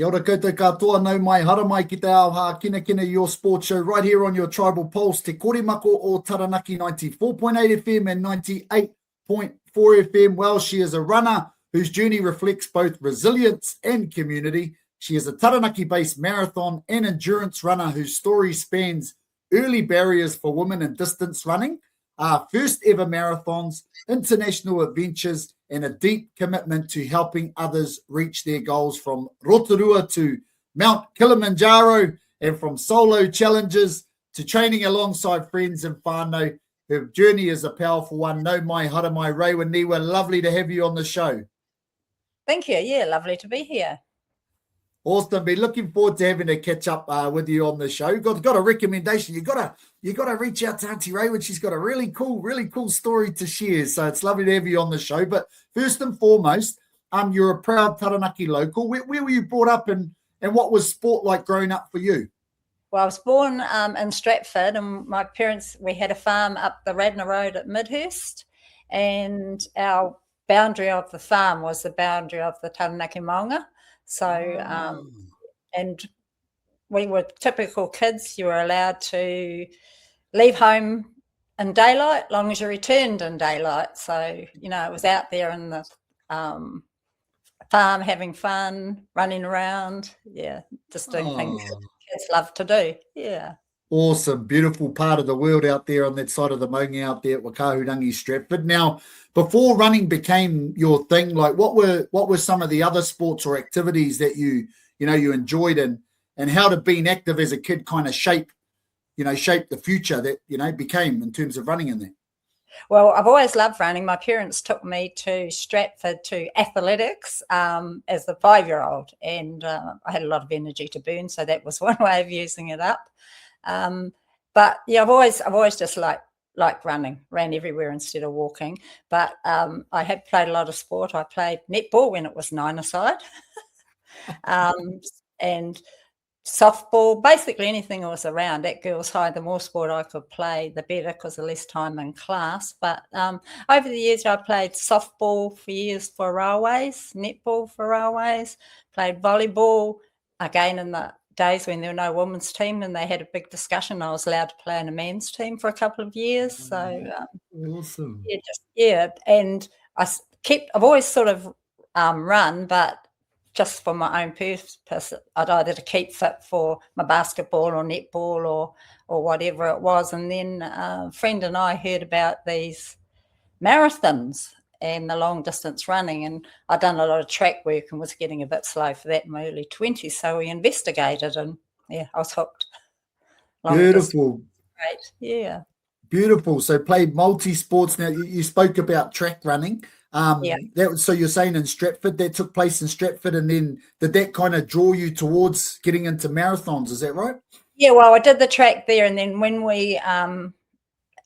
Kia ora koutou katoa, nau mai hara mai ki te ao Hākinakina, your sports show right here on your Tribal Pulse, Te Korimako o Taranaki 94.8 FM and 98.4 FM. Well, she is a runner whose journey reflects both resilience and community. She is a Taranaki-based marathon and endurance runner whose story spans early barriers for women in distance running, first ever marathons, international adventures, and a deep commitment to helping others reach their goals, from Rotorua to Mt Kilimanjaro, and from solo challenges to training alongside friends and whānau. Her journey is a powerful one. No mai hara mai, Raewynne Niwa. Lovely to have you on the show. Thank you. Yeah, lovely to be here. Awesome. Be looking forward to having a catch up with you on the show. Got a recommendation. You got to reach out to Auntie Raewynne. She's got a really cool story to share. So it's lovely to have you on the show. But first and foremost, you're a proud Taranaki local. Where were you brought up, and what was sport like growing up for you? Well, I was born in Stratford, and my parents, we had a farm up the Radnor Road at Midhurst, and our boundary of the farm was the boundary of the Taranaki maunga. So, and we were typical kids. You were allowed to leave home in daylight, long as you returned in daylight. So, you know, it was out there in the farm, having fun, running around. Yeah, just doing things that kids love to do. Yeah. Awesome. Beautiful part of the world out there on that side of the maunga out there at Wakahurangi, Stratford. Now, before running became your thing, like what were some of the other sports or activities that you enjoyed, and how did being active as a kid kind of shape the future that, became in terms of running in there? Well, I've always loved running. My parents took me to Stratford to athletics as a 5-year-old, and I had a lot of energy to burn, so that was one way of using it up. But yeah, I've always just liked running, ran everywhere instead of walking. But I had played a lot of sport. I played netball when it was 9-a-side, and softball, basically anything that was around. At Girls High, the more sport I could play, the better, because the less time in class. But over the years, I played softball for years for Railways, netball for Railways, played volleyball, again in the days when there were no women's team and they had a big discussion. I was allowed to play in a men's team for a couple of years. So awesome. And I've always sort of run, but just for my own purpose. I'd either to keep fit for my basketball or netball or whatever it was. And then a friend and I heard about these marathons and the long distance running, and I'd done a lot of track work and was getting a bit slow for that in my early 20s. So we investigated, and yeah, I was hooked. Beautiful. Great. Yeah. Beautiful. So played multi-sports. Now you spoke about track running. So you're saying in Stratford, that took place in Stratford, and then did that kind of draw you towards getting into marathons? Is that right? Yeah, well, I did the track there, and then when we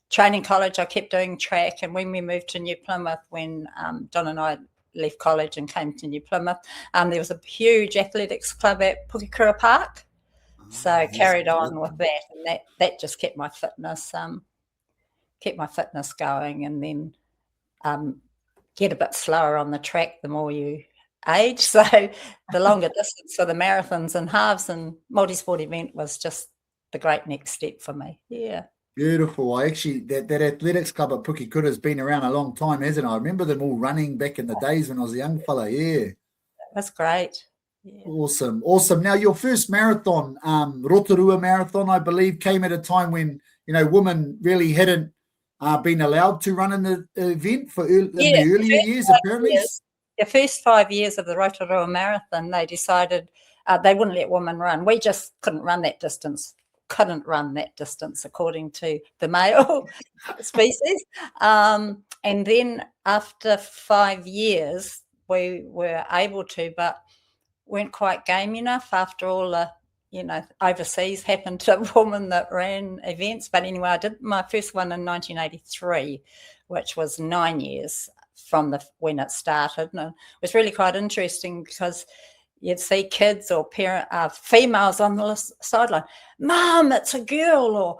training college, I kept doing track, and when we moved to New Plymouth, when Don and I left college and came to New Plymouth, there was a huge athletics club at Pukekura Park, so I carried on with that, and that just kept my fitness going, and then get a bit slower on the track the more you age. So the longer distance for the marathons and halves and multi-sport event was just the great next step for me. Yeah. Beautiful. I actually, that athletics club at Pukekura has been around a long time, hasn't it? I remember them all running back in the days when I was a young fella. Yeah. That's great. Yeah. Awesome. Now, your first marathon, Rotorua Marathon, I believe, came at a time when, women really hadn't been allowed to run in the event in the earlier years, apparently. The first 5 years of the Rotorua Marathon, they decided they wouldn't let women run. We just couldn't run that distance according to the male species. And then after 5 years, we were able to, but weren't quite game enough after all the overseas happened to a woman that ran events. But anyway, I did my first one in 1983, which was 9 years from when it started. And it was really quite interesting because you'd see kids or females on the sideline, "Mum, it's a girl," or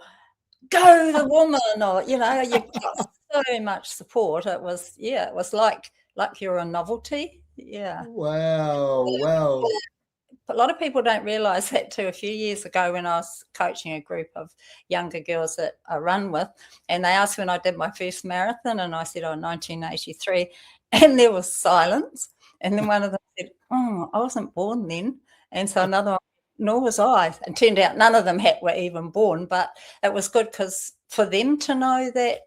"Go the woman," or, you got so much support. It was like you're a novelty. Yeah. Wow. a lot of people don't realise that too. A few years ago when I was coaching a group of younger girls that I run with, and they asked when I did my first marathon, and I said, 1983, and there was silence. And then one of them said, I wasn't born then. And so another one, nor was I. And turned out none of them were even born, but it was good because for them to know that,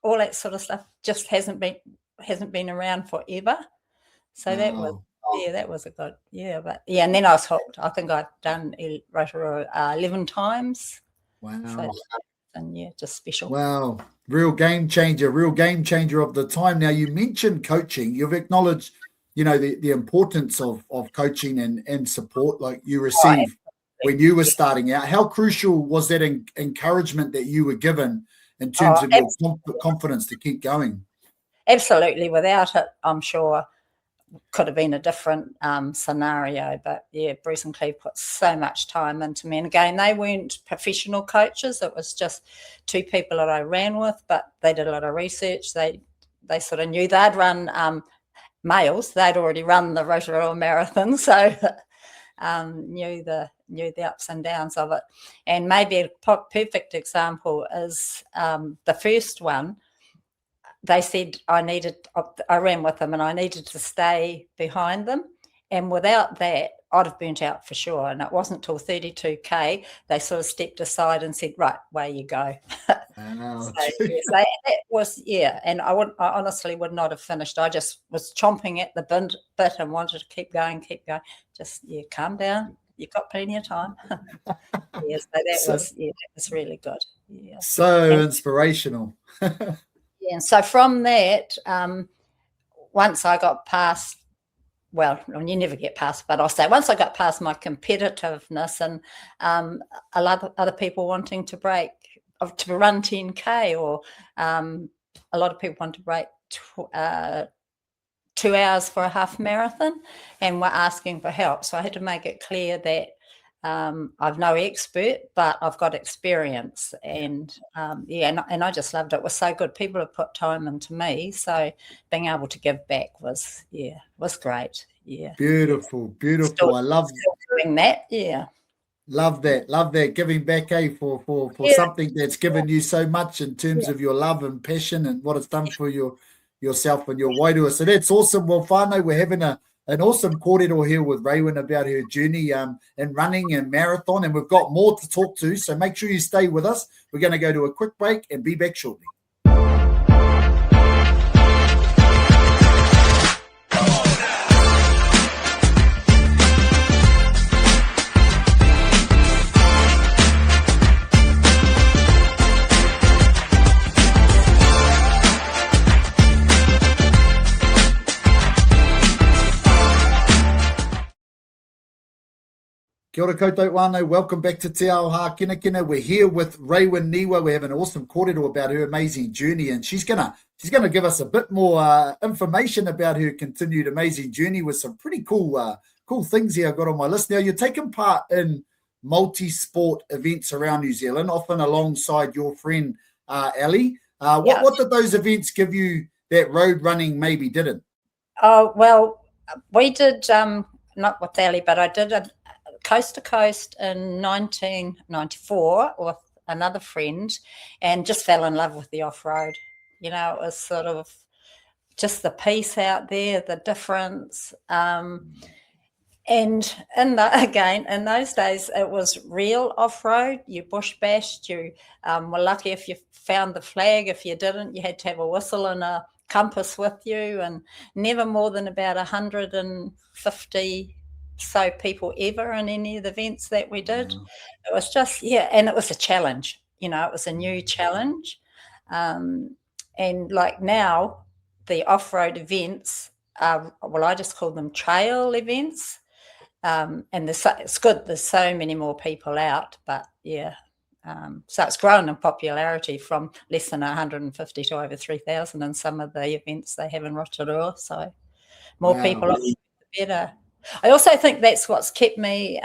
all that sort of stuff just hasn't been around forever. So that was a good, and then I was hooked. I think I've done Rotorua 11 times. Wow. So, and just special. Wow. Real game changer of the time. Now, you mentioned coaching. You've acknowledged, the importance of coaching and support like you received when you were starting out. How crucial was that encouragement that you were given in terms of your confidence to keep going? Absolutely. Without it, I'm sure could have been a different scenario. But Bruce and Cleve put so much time into me. And again, they weren't professional coaches. It was just two people that I ran with, but they did a lot of research. They sort of knew they'd run males. They'd already run the Rotorua Marathon, so knew the ups and downs of it. And maybe a perfect example is the first one. They said I ran with them and I needed to stay behind them. And without that, I'd have burnt out for sure. And it wasn't till 32K, they sort of stepped aside and said, right, away you go. Wow. That was, and I honestly would not have finished. I just was chomping at the bit and wanted to keep going. Just, calm down. You've got plenty of time. So that was really good. Yeah. So inspirational. And so from that, once I got past, you never get past, but I'll say once I got past my competitiveness and a lot of other people wanting to run 10K, or a lot of people want to break 2 hours for a half marathon and were asking for help. So I had to make it clear that I'm no expert, but I've got experience, and and I just loved it. It was so good. People have put time into me, so being able to give back was great. Yeah, beautiful. I love doing that. Yeah, love that giving back, for something that's given you so much in terms of your love and passion and what it's done for yourself and your wairua. So that's awesome. Well, whānau, we're having an awesome kōrero here with Raewynne about her journey in running and marathon, and we've got more to talk to, so make sure you stay with us. We're going to go to a quick break and be back shortly. Kia ora koutou whānau, welcome back to Te Ao Hākinakina. We're here with Raewynne Niwa. We have an awesome kōrero about her amazing journey, and she's gonna give us a bit more information about her continued amazing journey with some pretty cool things here I've got on my list. Now, you're taking part in multi-sport events around New Zealand, often alongside your friend Ali. What did those events give you that road running maybe didn't? Oh, well, we did, not with Ali, but I did a coast to coast in 1994 with another friend, and just fell in love with the off-road. It was sort of just the peace out there, the difference. And in those days, it was real off-road. You bush bashed, you were lucky if you found the flag. If you didn't, you had to have a whistle and a compass with you, and never more than about 150 so people ever in any of the events that we did. It was just, and it was a challenge. It was a new challenge. And like now, the off-road events are, I just call them trail events. And it's good, there's so many more people out, but so it's grown in popularity from less than 150 to over 3,000 in some of the events they have in Rotorua. So more people, the better. I also think that's what's kept me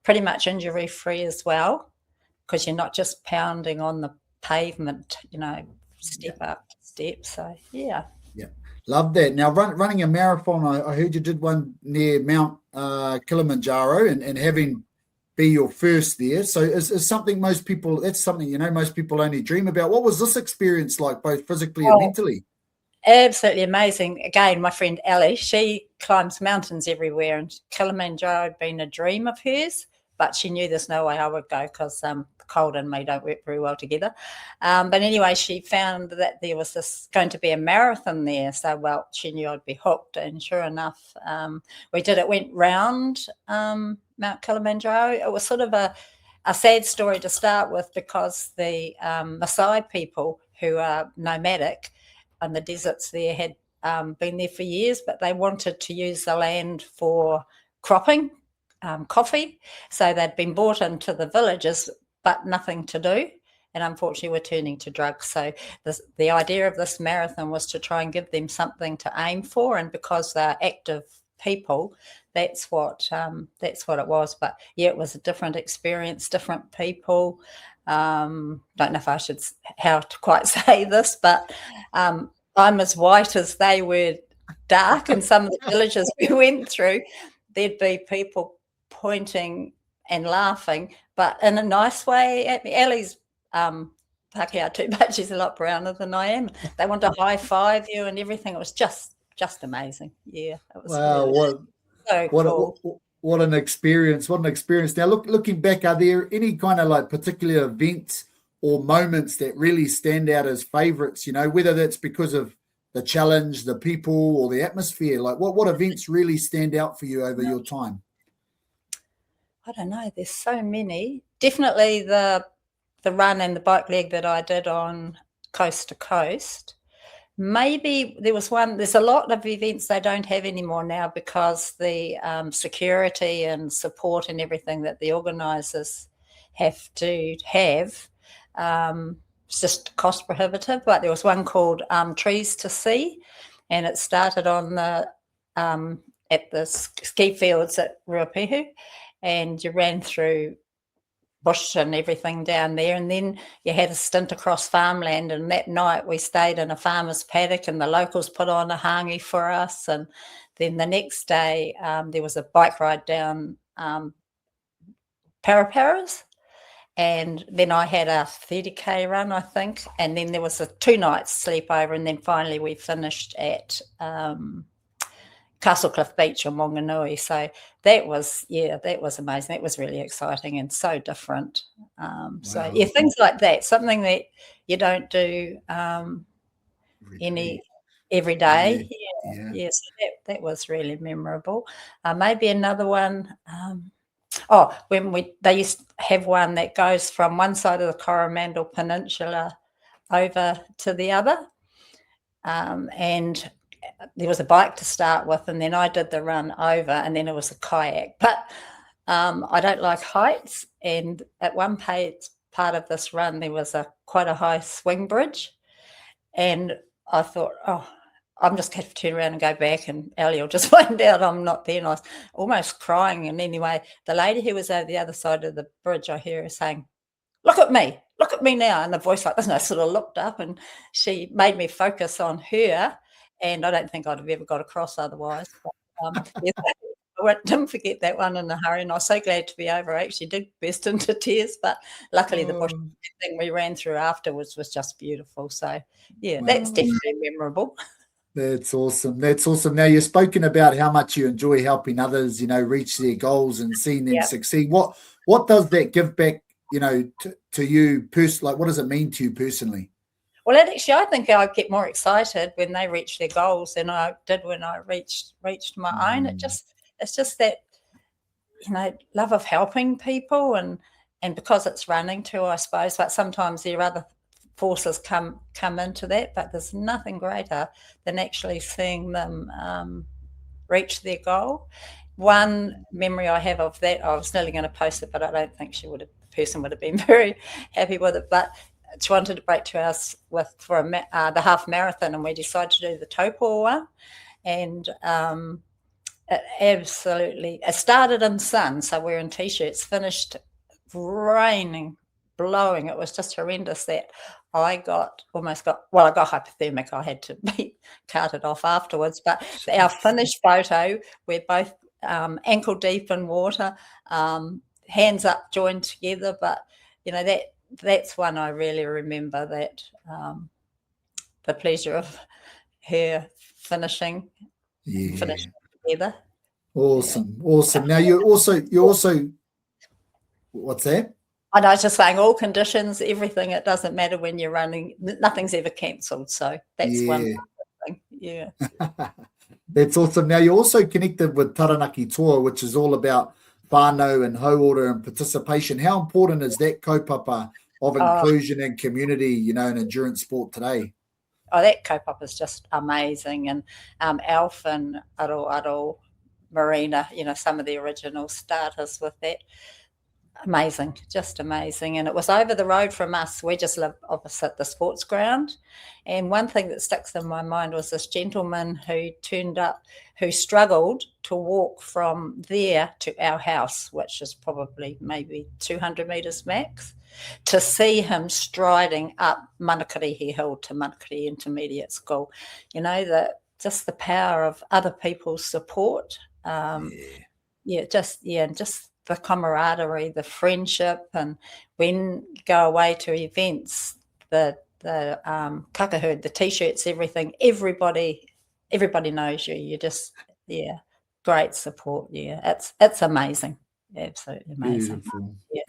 pretty much injury-free as well, because you're not just pounding on the pavement, step up, step. So, yeah. Love that. Now, running a marathon, I heard you did one near Mt Kilimanjaro and having be your first there. So is something most people, that's something, you know, most people only dream about. What was this experience like, both physically and mentally? Absolutely amazing. Again, my friend Ellie, she climbs mountains everywhere, and Kilimanjaro had been a dream of hers, but she knew there's no way I would go because the cold and me don't work very well together. But anyway, she found that there was going to be a marathon there. So, well, she knew I'd be hooked. And sure enough, we did it, went round Mt Kilimanjaro. It was sort of a sad story to start with because the Maasai people who are nomadic and the deserts there had been there for years, but they wanted to use the land for cropping coffee. So they'd been brought into the villages, but nothing to do. And unfortunately, we're turning to drugs. So the idea of this marathon was to try and give them something to aim for. And because they're active people, that's what it was. But yeah, it was a different experience, different people. Don't know if I should how to quite say this, but I'm as white as they were dark. In some of the villages we went through, there'd be people pointing and laughing, but in a nice way at me. Ellie's Pākehā too, but she's a lot browner than I am. They want to high five you and everything. It was just amazing. Yeah, it was. Wow, really so cool. What an experience! What an experience! Now, looking back, are there any kind of like particular events or moments that really stand out as favourites? You know, whether that's because of the challenge, the people, or the atmosphere. Like, what events really stand out for you over your time? I don't know. There's so many. Definitely the run and the bike leg that I did on Coast to Coast. Maybe there was one. There's a lot of events they don't have anymore now because the security and support and everything that the organisers have to have. It's just cost prohibitive. But there was one called Trees to See, and it started on the at the ski fields at Ruapehu, and you ran through bush and everything down there, and then you had a stint across farmland, and that night we stayed in a farmer's paddock and the locals put on a hāngi for us, and then the next day there was a bike ride down Paraparas, and then I had a 30k run, I think, and then there was a 2 nights sleepover, and then finally we finished at Castle Cliff Beach on Wanganui. So that was amazing. That was really exciting and so different. Wow. So yeah, things like that, something that you don't do every day. Yeah. So that was really memorable. Maybe another one. They used to have one that goes from one side of the Coromandel Peninsula over to the other, and there was a bike to start with, and then I did the run over, and then it was a kayak. But I don't like heights, and at one part of this run there was quite a high swing bridge, and I thought, I'm just going to turn around and go back, and Ellie will just find out I'm not there. And I was almost crying. And anyway, the lady who was over the other side of the bridge, I hear her saying, look at me now. And the voice like this, and I sort of looked up, and she made me focus on her. And I don't think I'd have ever got across otherwise. But, I didn't forget that one in a hurry, and I was so glad to be over. I actually did burst into tears, but luckily the bush thing we ran through afterwards was just beautiful. So, yeah, that's definitely memorable. That's awesome. That's awesome. Now, you've spoken about how much you enjoy helping others, reach their goals and seeing them succeed. What does that give back, to you personally? Like, what does it mean to you personally? Well, actually, I think I get more excited when they reach their goals than I did when I reached my own. It's just that, love of helping people, and because it's running too, I suppose. But sometimes there are other forces come into that, but there's nothing greater than actually seeing them reach their goal. One memory I have of that, I was nearly going to post it, but I don't think the person would have been very happy with it. But she wanted to break 2 hours for the half marathon, and we decided to do the Taupo one, and it started in sun, so we're in t-shirts, finished raining, blowing. It was just horrendous that I got hypothermic. I had to be carted off afterwards. But our finished photo, we're both ankle deep in water, hands up, joined together. But that's one I really remember, that the pleasure of her finishing together. Awesome. Now you're also what's that? And I was just saying, all conditions, everything, it doesn't matter when you're running, nothing's ever cancelled. So that's one thing. Yeah. That's awesome. Now you're also connected with Taranaki Tour, which is all about whānau and hauora and participation. How important is that kaupapa of inclusion and community, in endurance sport today? Oh, that kaupapa is just amazing. And Alf and Aro, Marina, some of the original starters with that. Amazing, just amazing. And it was over the road from us. We just live opposite the sports ground. And one thing that sticks in my mind was this gentleman who turned up, who struggled to walk from there to our house, which is probably maybe 200 metres max, to see him striding up Manakarihi Hill to Manakarihi Intermediate School. Just the power of other people's support. Just the camaraderie, the friendship, and when you go away to events, the kakaherd, the t-shirts, everything, everybody knows you. You just, great support. Yeah, it's amazing. Absolutely amazing.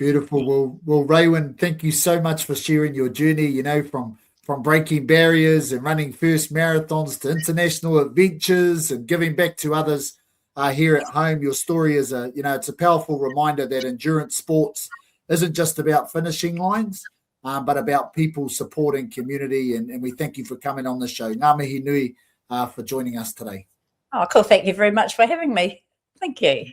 Beautiful. Well, Raewynne, thank you so much for sharing your journey, from breaking barriers and running first marathons to international adventures and giving back to others here at home. Your story is it's a powerful reminder that endurance sports isn't just about finishing lines, but about people supporting community. And we thank you for coming on the show. Ngā mihi nui for joining us today. Oh, cool. Thank you very much for having me. Thank you.